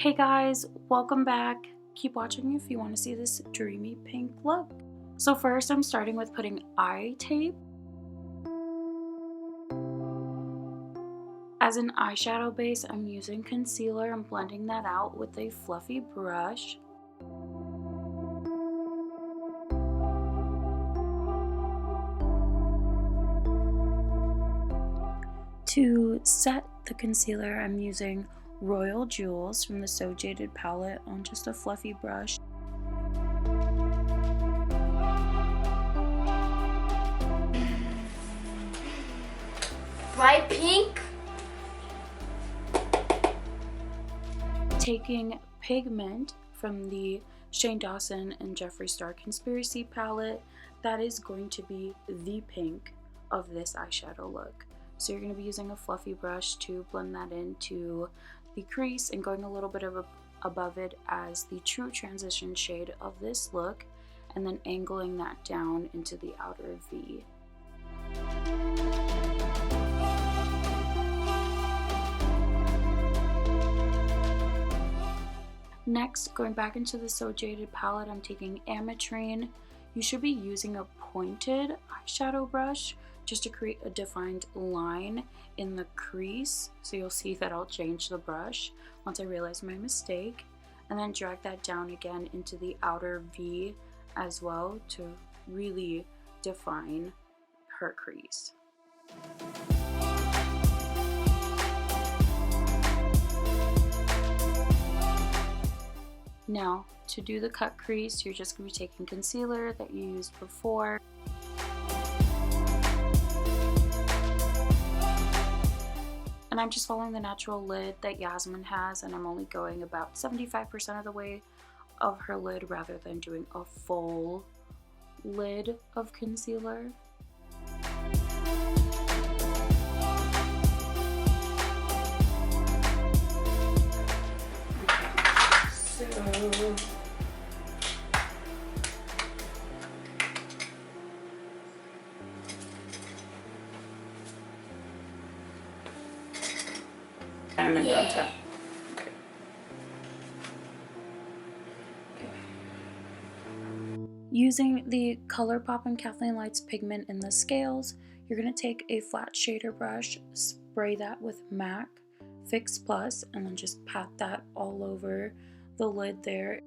Hey guys, welcome back. Keep watching if you want to see this dreamy pink look. So first I'm starting with putting eye tape. As an eyeshadow base, I'm using concealer and blending that out with a fluffy brush. To set the concealer, I'm using Royal Jewels from the So Jaded palette on just a fluffy brush. Bright pink. Taking Pigment from the Shane Dawson and Jeffree Star Conspiracy palette, that is going to be the pink of this eyeshadow look. So you're going to be using a fluffy brush to blend that into the crease and going a little bit above it as the true transition shade of this look, and then angling that down into the outer V. Next, going back into the So Jaded palette, I'm taking Ametrine. You should be using a pointed eyeshadow brush just to create a defined line in the crease. So you'll see that I'll change the brush once I realize my mistake, and then drag that down again into the outer V as well to really define her crease. Now, to do the cut crease, you're just going to be taking concealer that you used before. And I'm just following the natural lid that Yasmine has, and I'm only going about 75% of the way of her lid rather than doing a full lid of concealer. Yeah. Using the ColourPopXKathleenLights pigment in the scales, you're going to take a flat shader brush, spray that with MAC Fix Plus, and then just pat that all over the lid there.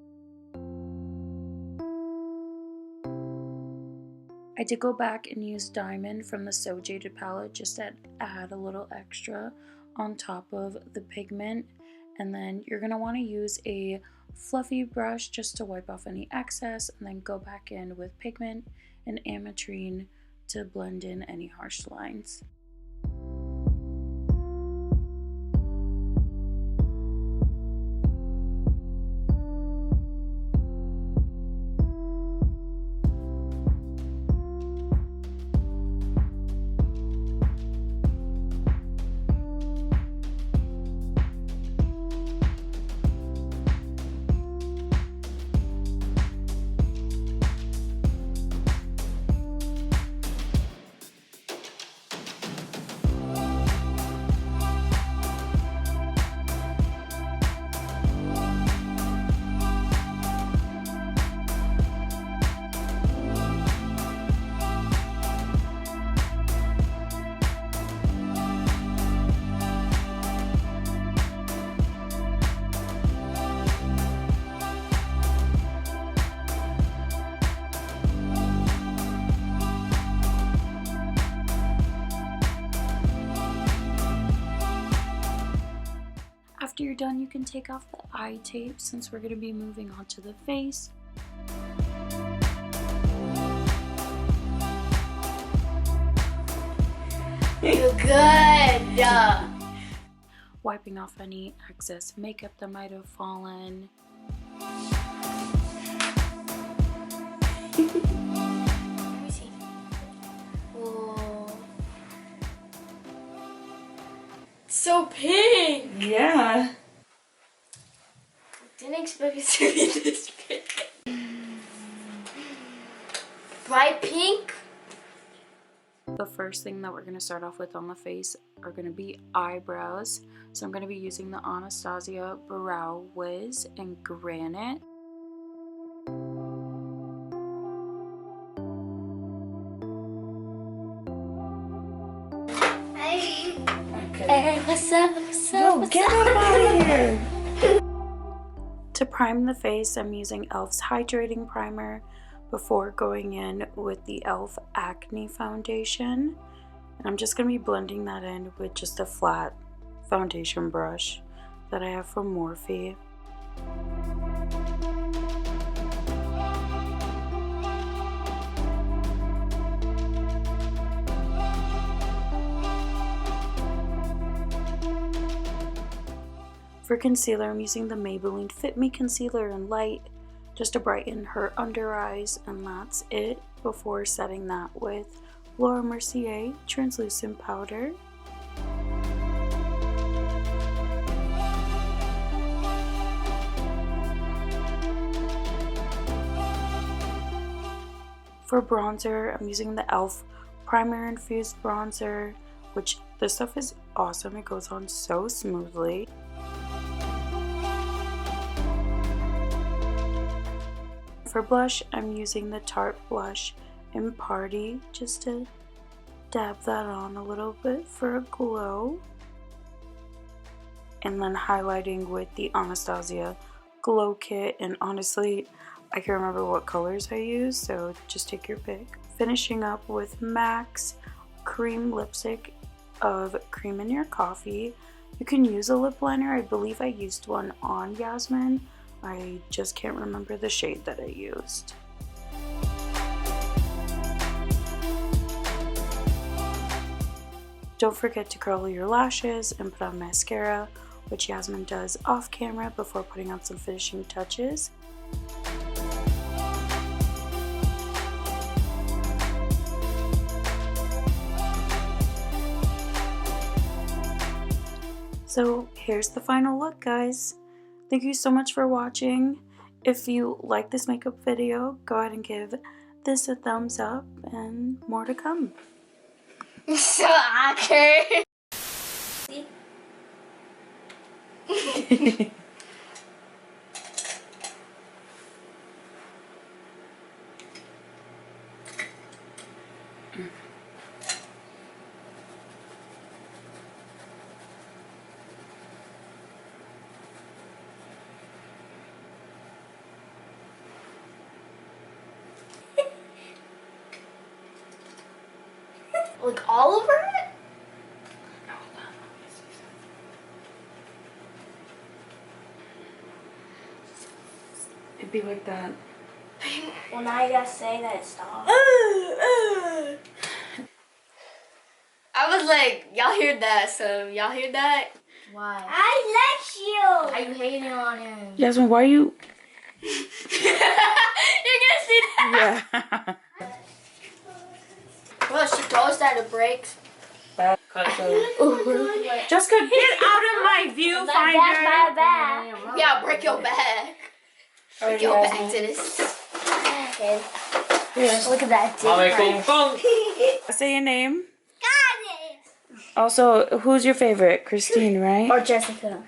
I did go back and use Diamond from the So Jaded palette just to add a little extra on top of the pigment, and then you're going to want to use a fluffy brush just to wipe off any excess, and then go back in with Pigment and Ametrine to blend in any harsh lines. After you're done, you can take off the eye tape since we're going to be moving on to the face. You're good. Wiping off any excess makeup that might have fallen. Let me see. Whoa. So pink. Yeah. Didn't expect it to be this pink. Bright pink. The first thing that we're going to start off with on the face are going to be eyebrows. So I'm going to be using the Anastasia Brow Wiz Granite. Hey, what's up? What's up? What's Get up? him out of here! To prime the face, I'm using e.l.f.'s Hydrating Primer before going in with the e.l.f. Acne Foundation. And I'm just going to be blending that in with just a flat foundation brush that I have from Morphe. For concealer, I'm using the Maybelline Fit Me Concealer in Light just to brighten her under eyes, and that's it, before setting that with Laura Mercier Translucent Powder. For bronzer, I'm using the e.l.f. Primer Infused Bronzer, which this stuff is awesome. It goes on so smoothly. For blush, I'm using the Tarte blush in Paaarty just to dab that on a little bit for a glow. And then highlighting with the Anastasia Glowkit, and honestly, I can't remember what colors I use, so just take your pick. Finishing up with MAC's Cream lipstick of Cream in Your Coffee. You can use a lip liner. I believe I used one on Yasmine. I just can't remember the shade that I used. Don't forget to curl your lashes and put on mascara, which Yasmine does off camera before putting on some finishing touches. So here's the final look, guys. Thank you so much for watching. If you like this makeup video, go ahead and give this a thumbs up, and more to come. So awkward. Like all over it? It'd be like that. Well, now you gotta say that it stopped. I was like, y'all heard that, so y'all heard that? Why? I like you! Why you hating on him? Yasmine, why are you... You're gonna see that? Yeah. Well, she told us that it breaks. Jessica, get out of my viewfinder! My back. Yeah, break your back. Break your back to this. Okay. Yes. Look at that. Say your name. Got it! Also, who's your favorite? Christine, right? Or Jessica.